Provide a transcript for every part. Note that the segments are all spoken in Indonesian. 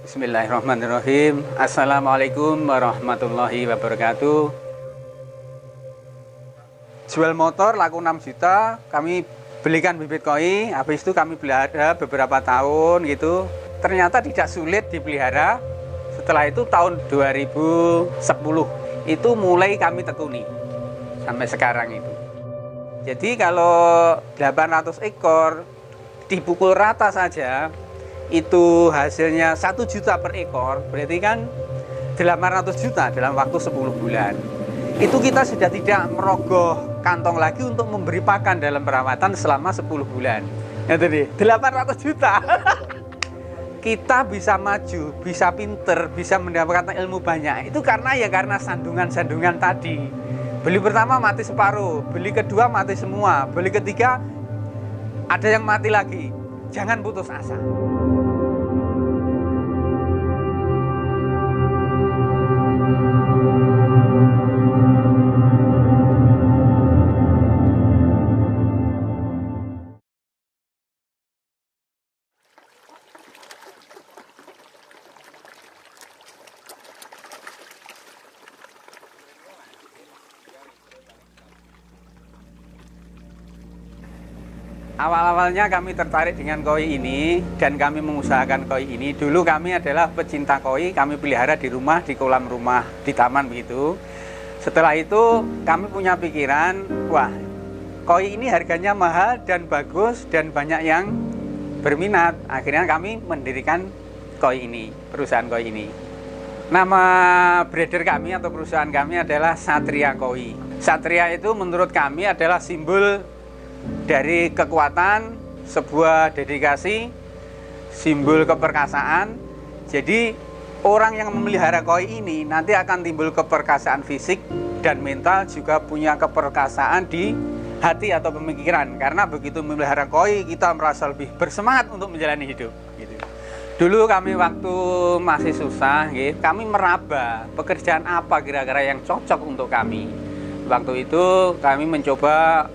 Bismillahirrahmanirrahim. Assalamualaikum warahmatullahi wabarakatuh. Jual motor laku 6 juta, kami belikan bibit koi, habis itu kami pelihara beberapa tahun gitu. Ternyata tidak sulit dipelihara. Setelah itu tahun 2010 itu mulai kami tekuni sampai sekarang itu. Jadi kalau 800 ekor dipukul rata saja itu hasilnya 1 juta per ekor, berarti kan 800 juta dalam waktu 10 bulan. Itu kita sudah tidak merogoh kantong lagi untuk memberi pakan dalam perawatan selama 10 bulan. Ya tadi 800 juta. Kita bisa maju, bisa pinter, bisa mendapatkan ilmu banyak. Itu karena sandungan-sandungan tadi. Beli pertama mati separuh, beli kedua mati semua, beli ketiga ada yang mati lagi. Jangan putus asa. Awal-awalnya kami tertarik dengan koi ini dan kami mengusahakan koi ini. Dulu kami adalah pecinta koi, kami pelihara di rumah, di kolam rumah, di taman begitu. Setelah itu kami punya pikiran, wah koi ini harganya mahal dan bagus dan banyak yang berminat. Akhirnya kami mendirikan koi ini, perusahaan koi ini. Nama breeder kami atau perusahaan kami adalah Satria Koi. Satria itu menurut kami adalah simbol dari kekuatan, sebuah dedikasi, simbol keperkasaan. Jadi orang yang memelihara koi ini nanti akan timbul keperkasaan fisik dan mental, juga punya keperkasaan di hati atau pemikiran. Karena begitu memelihara koi kita merasa lebih bersemangat untuk menjalani hidup gitu. Dulu kami waktu masih susah gitu, kami meraba pekerjaan apa kira-kira yang cocok untuk kami. Waktu itu kami mencoba,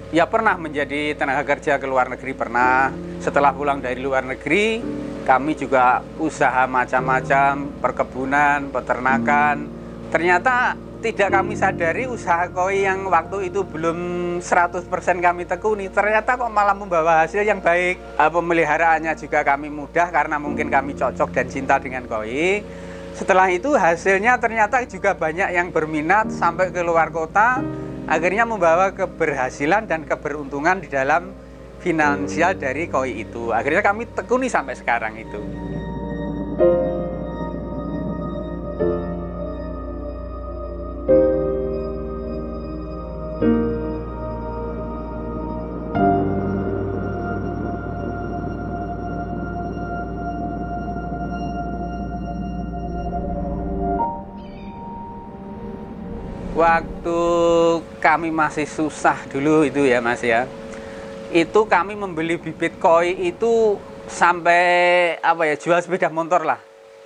ya pernah menjadi tenaga kerja ke luar negeri, pernah. Setelah pulang dari luar negeri, kami juga usaha macam-macam, perkebunan, peternakan. Ternyata tidak kami sadari usaha koi yang waktu itu belum 100% kami tekuni, ternyata kok malah membawa hasil yang baik. Pemeliharaannya juga kami mudah karena mungkin kami cocok dan cinta dengan koi. Setelah itu hasilnya ternyata juga banyak yang berminat sampai ke luar kota. Akhirnya membawa keberhasilan dan keberuntungan di dalam finansial dari koi itu. Akhirnya kami tekuni sampai sekarang itu. Waktu kami masih susah dulu itu ya Mas ya, itu kami membeli bibit koi itu sampai jual sepeda motor lah.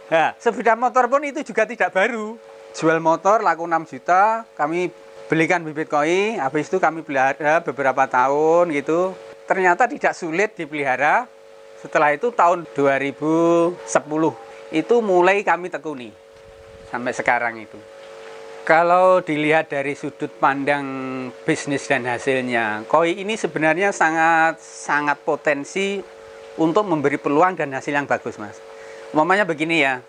Nah, sepeda motor pun itu juga tidak baru. Jual motor laku 6 juta, kami belikan bibit koi, habis itu kami pelihara beberapa tahun gitu. Ternyata tidak sulit dipelihara. Setelah itu tahun 2010 itu mulai kami tekuni sampai sekarang itu. Kalau dilihat dari sudut pandang bisnis dan hasilnya, koi ini sebenarnya sangat potensi untuk memberi peluang dan hasil yang bagus, Mas. Umpamanya begini ya,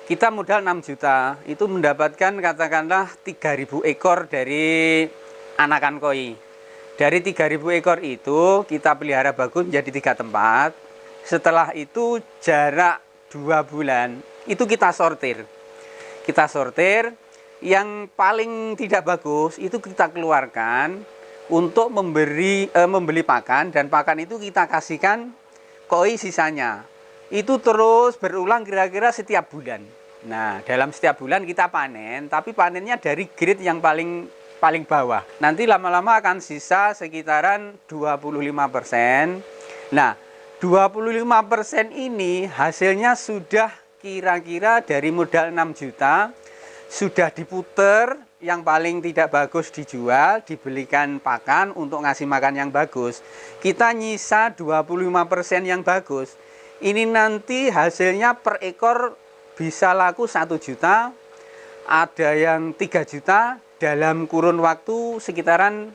kita modal 6 juta, itu mendapatkan katakanlah 3.000 ekor dari anakan koi. Dari 3.000 ekor itu kita pelihara bagus menjadi 3 tempat. Setelah itu jarak 2 bulan, itu kita sortir. Yang paling tidak bagus itu kita keluarkan untuk membeli pakan, dan pakan itu kita kasihkan koi sisanya. Itu terus berulang kira-kira setiap bulan. Nah, dalam setiap bulan kita panen, tapi panennya dari grade yang paling bawah. Nanti lama-lama akan sisa sekitaran 25%. Nah, 25% ini hasilnya sudah kira-kira dari modal 6 juta sudah diputer, yang paling tidak bagus dijual, dibelikan pakan untuk ngasih makan yang bagus. Kita nyisa 25% yang bagus. Ini nanti hasilnya per ekor bisa laku 1 juta, ada yang 3 juta dalam kurun waktu sekitaran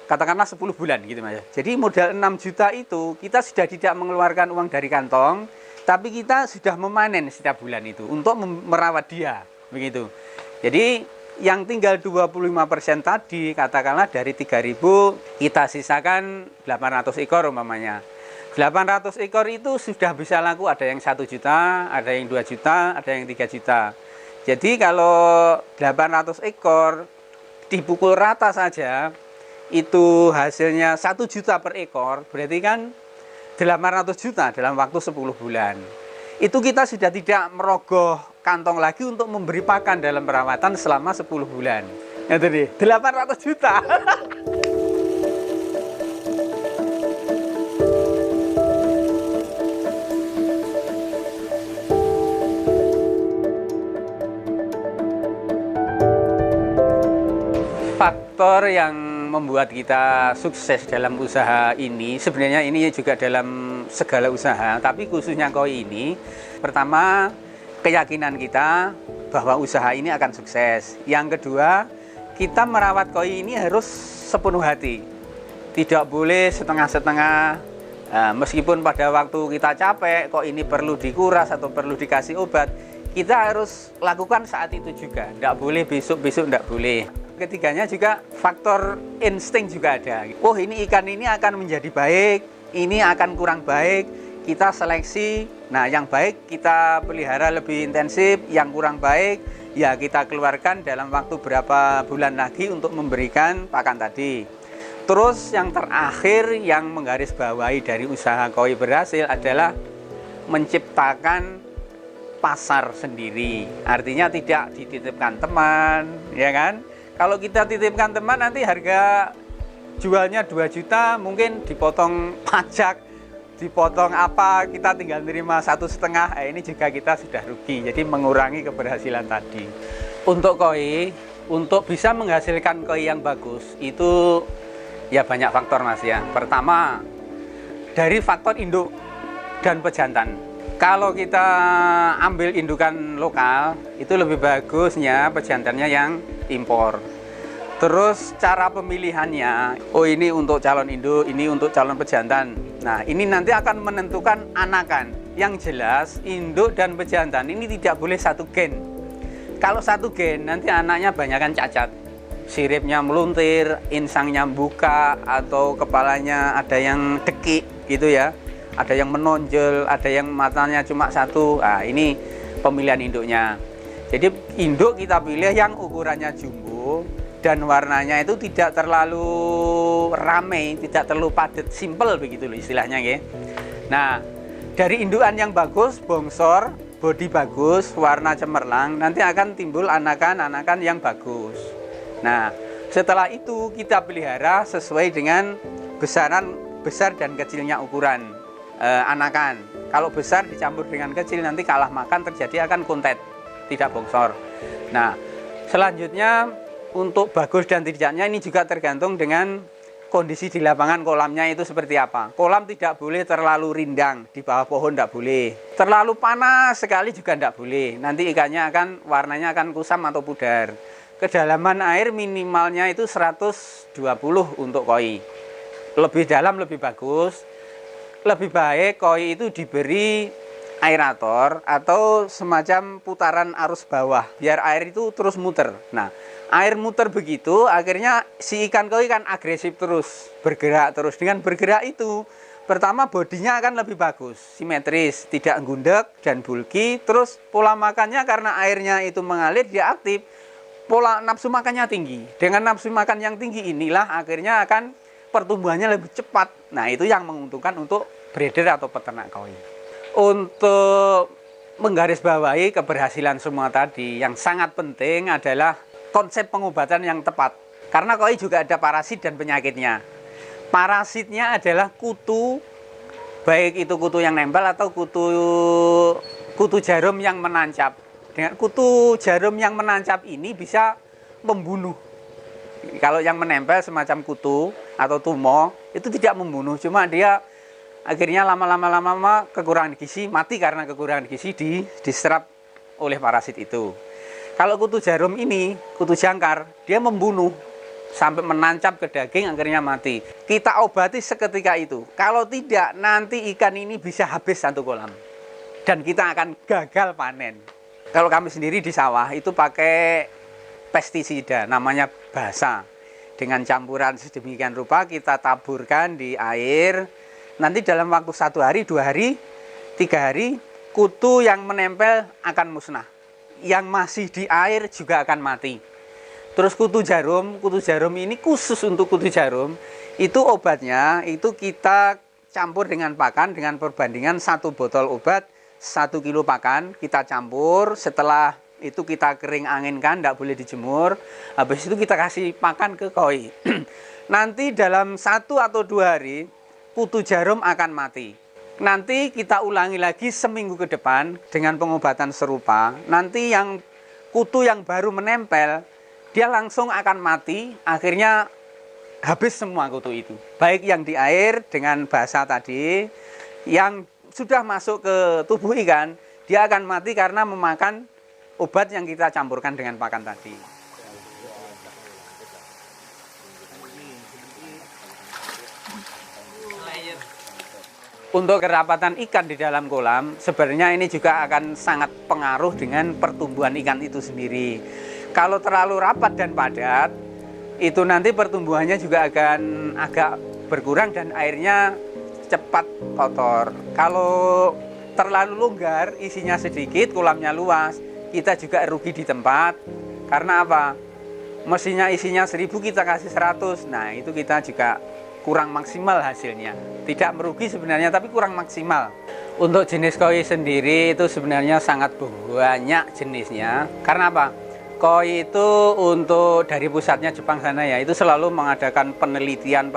katakanlah 10 bulan gitu Mas. Jadi modal 6 juta itu kita sudah tidak mengeluarkan uang dari kantong, tapi kita sudah memanen setiap bulan itu untuk merawat dia, begitu. Jadi yang tinggal 25% tadi, katakanlah dari 3.000 kita sisakan 800 ekor umpamanya. 800 ekor itu sudah bisa laku, ada yang 1 juta, ada yang 2 juta, ada yang 3 juta. Jadi kalau 800 ekor dipukul rata saja, itu hasilnya 1 juta per ekor, berarti kan 800 juta dalam waktu 10 bulan. Itu kita sudah tidak merogoh kantong lagi untuk memberi pakan dalam perawatan selama 10 bulan. Ya tadi 800 juta. Faktor yang membuat kita sukses dalam usaha ini, sebenarnya ini juga dalam segala usaha, tapi khususnya koi ini, pertama keyakinan kita bahwa usaha ini akan sukses. Yang kedua, kita merawat koi ini harus sepenuh hati, tidak boleh setengah-setengah. Meskipun pada waktu kita capek, kok ini perlu dikuras atau perlu dikasih obat, kita harus lakukan saat itu juga, tidak boleh besok-besok, tidak boleh. Ketiganya juga faktor insting juga ada. Oh, ini ikan ini akan menjadi baik, ini akan kurang baik, kita seleksi. Nah, yang baik kita pelihara lebih intensif, yang kurang baik ya kita keluarkan dalam waktu berapa bulan lagi untuk memberikan pakan tadi. Terus yang terakhir yang menggarisbawahi dari usaha koi berhasil adalah menciptakan pasar sendiri. Artinya tidak dititipkan teman, ya kan? Kalau kita titipkan teman, nanti harga jualnya 2 juta, mungkin dipotong pajak, dipotong apa, kita tinggal nerima 1,5. Ini juga kita sudah rugi, jadi mengurangi keberhasilan tadi. Untuk koi, untuk bisa menghasilkan koi yang bagus, itu ya banyak faktor Mas ya. Pertama, dari faktor induk dan pejantan. Kalau kita ambil indukan lokal, itu lebih bagusnya pejantannya yang impor. Terus cara pemilihannya, oh ini untuk calon induk, ini untuk calon pejantan. Nah, ini nanti akan menentukan anakan. Yang jelas, induk dan pejantan ini tidak boleh satu gen. Kalau satu gen, nanti anaknya banyakkan cacat. Siripnya meluntir, insangnya buka, atau kepalanya ada yang dekik gitu ya. Ada yang menonjol, ada yang matanya cuma satu. Nah, ini pemilihan induknya. Jadi induk kita pilih yang ukurannya jumbo dan warnanya itu tidak terlalu ramai, tidak terlalu padat, simple begitu loh istilahnya ya. Nah, dari indukan yang bagus, bongsor, bodi bagus, warna cemerlang, nanti akan timbul anakan-anakan yang bagus. Nah, setelah itu kita pelihara sesuai dengan besaran besar dan kecilnya ukuran anakan. Kalau besar dicampur dengan kecil nanti kalah makan, terjadi akan kuntet, tidak bongsor. Nah, selanjutnya untuk bagus dan tidaknya ini juga tergantung dengan kondisi di lapangan kolamnya itu seperti apa. Kolam tidak boleh terlalu rindang, di bawah pohon tidak boleh. Terlalu panas sekali juga tidak boleh. Nanti ikannya akan warnanya akan kusam atau pudar. Kedalaman air minimalnya itu 120 untuk koi. Lebih dalam lebih bagus. Lebih baik koi itu diberi aerator atau semacam putaran arus bawah biar air itu terus muter. Nah, air muter begitu akhirnya si ikan koi kan agresif terus, bergerak terus. Dengan bergerak itu pertama bodinya akan lebih bagus, simetris, tidak gundek dan bulky. Terus pola makannya karena airnya itu mengalir, dia aktif, pola nafsu makannya tinggi. Dengan nafsu makan yang tinggi inilah akhirnya akan pertumbuhannya lebih cepat. Nah, itu yang menguntungkan untuk breeder atau peternak koi. Untuk menggarisbawahi keberhasilan semua tadi, yang sangat penting adalah konsep pengobatan yang tepat. Karena koi juga ada parasit dan penyakitnya. Parasitnya adalah kutu, baik itu kutu yang nempel atau kutu jarum yang menancap. Dengan kutu jarum yang menancap ini bisa membunuh. Kalau yang menempel semacam kutu atau tumor itu tidak membunuh, cuma dia akhirnya lama-lama kekurangan gizi, mati karena kekurangan gizi diserap oleh parasit itu. Kalau kutu jarum ini, kutu jangkar, dia membunuh sampai menancap ke daging, akhirnya mati. Kita obati seketika itu. Kalau tidak, nanti ikan ini bisa habis satu kolam dan kita akan gagal panen. Kalau kami sendiri di sawah itu pakai pestisida, namanya basa. Dengan campuran sedemikian rupa kita taburkan di air. Nanti dalam waktu 1 hari, 2 hari, 3 hari, kutu yang menempel akan musnah. Yang masih di air juga akan mati. Terus kutu jarum ini khusus untuk kutu jarum. Itu obatnya, itu kita campur dengan pakan dengan perbandingan 1 botol obat, 1 kilo pakan, kita campur. Setelah itu kita kering anginkan, tidak boleh dijemur. Habis itu kita kasih pakan ke koi. Nanti dalam 1 atau 2 hari kutu jarum akan mati. Nanti kita ulangi lagi seminggu ke depan dengan pengobatan serupa. Nanti yang kutu yang baru menempel, dia langsung akan mati. Akhirnya habis semua kutu itu. Baik yang di air dengan basa tadi, yang sudah masuk ke tubuh ikan, dia akan mati karena memakan obat yang kita campurkan dengan pakan tadi. Untuk kerapatan ikan di dalam kolam, sebenarnya ini juga akan sangat pengaruh dengan pertumbuhan ikan itu sendiri. Kalau terlalu rapat dan padat, itu nanti pertumbuhannya juga akan agak berkurang dan airnya cepat kotor. Kalau terlalu longgar, isinya sedikit, kolamnya luas, kita juga rugi di tempat. Karena apa? Mestinya isinya 1000, kita kasih 100. Nah, itu kita juga kurang maksimal hasilnya. Tidak merugi sebenarnya, tapi kurang maksimal. Untuk jenis koi sendiri itu sebenarnya sangat banyak jenisnya. Karena apa? Koi itu untuk dari pusatnya Jepang sana ya, itu selalu mengadakan penelitian.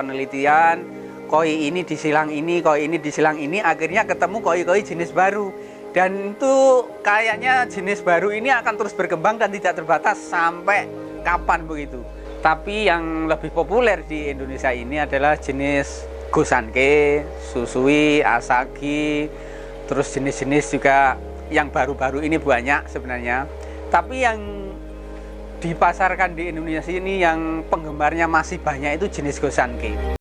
Koi ini disilang ini, koi ini disilang ini, akhirnya ketemu koi-koi jenis baru. Dan itu kayaknya jenis baru ini akan terus berkembang dan tidak terbatas sampai kapan begitu. Tapi yang lebih populer di Indonesia ini adalah jenis Gosanke, Susui, Asagi, terus jenis-jenis juga yang baru-baru ini banyak sebenarnya. Tapi yang dipasarkan di Indonesia ini yang penggemarnya masih banyak itu jenis Gosanke.